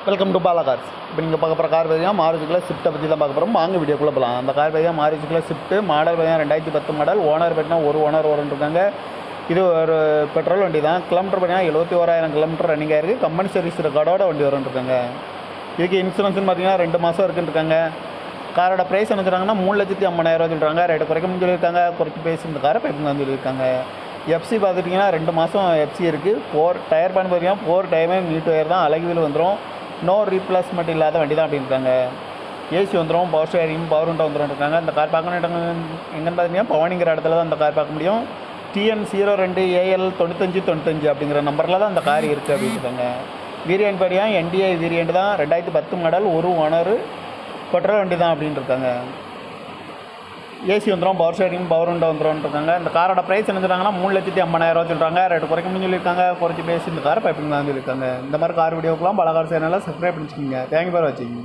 Welcome to Bala cars. இப்போ நீங்கள் பார்க்க போகிற கார் பார்த்தீங்கன்னா மாருதிக்குள்ள ஸ்விஃப்ட்டை பற்றி தான் பார்க்க போகிறோம். வாங்க வீடியோக்குள்ளே போகலாம். அந்த கார் பார்த்தீங்கன்னா மாருதிக்குள்ள ஸ்விஃப்ட்டு மாடல் பார்த்தீங்கன்னா 2010 மாடல். ஓனர் பார்த்தீங்கன்னா ஒரு ஓனர் இருக்காங்க. இது ஒரு பெட்ரோல் வண்டி தான். கிலோமீட்டர் பார்த்தீங்கன்னா 71,000 கிலோமீட்டர் ரன்னிங் ஆயிருக்கு. கம்பெனி சர்வீஸ் ரெக்கார்டோட வண்டி இருக்காங்க. இதுக்கு இன்சூரன்ஸ்னு பார்த்தீங்கன்னா 2 மாதம் இருக்குன்ட்ருக்காங்க. காரோட ப்ரைஸ் என்ன சொல்கிறாங்கன்னா 3,50,000 சொல்கிறாங்க. ரேட்டு குறைக்கணும்னு சொல்லியிருக்காங்க. குறைச்சி பேசி இந்த காரை பைப்புன்னு சொல்லியிருக்காங்க. எஃப்சி பார்த்துட்டிங்கன்னா 2 மாதம் எஃப்சி இருக்குது. 4 டயர் பண்ணி பார்த்தீங்கன்னா 4 டயமே நியூ டயர் தான். அழகு வீல் வந்துடும். நோ ரீப்ளேஸ்மெண்ட் இல்லாத வண்டி தான் அப்படின்றாங்க. ஏசி வந்துடும். பவர் ஸ்டேரிங் பவர் விண்டோ வந்துடும். இந்த கார் பார்க்கணும் எங்கன்னு பார்த்தீங்கன்னா பவானிங்கிற இடத்துல தான் அந்த கார் பார்க்க முடியும். TN02AL 9595 அப்படிங்கிற நம்பரில் தான் அந்த கார் இருக்குது அப்படின்றாங்க. வேரியன்ட் படியாக NDI வேரியன்ட் தான். 2010 மாடல், ஒரு ஓனர், பெட்ரோல் வண்டி தான் அப்படின்னு இருக்காங்க. ஏசி வந்துடும். பவர் ஸ்டேரிங் பவர் விண்டோ வந்துடும்ன்றாங்க. இந்த காரோட ப்ரைஸ் என்ன சொல்கிறாங்கன்னா 3,50,000 சொல்கிறாங்க. ரேட்டு குறைக்கணும்னு சொல்லியிருக்காங்க. குறைச்சி பேசி இந்த காரை பைப்பிங் தான் சொல்லியிருக்காங்க. இந்த மாதிரி கார் வீடியோக்கெலாம் பல கார் சேனலில் சப்ஸ்கிரைப் பண்ணிச்சுக்கோங்க. தேங்க்யூ ஃபார் வாட்சிங்.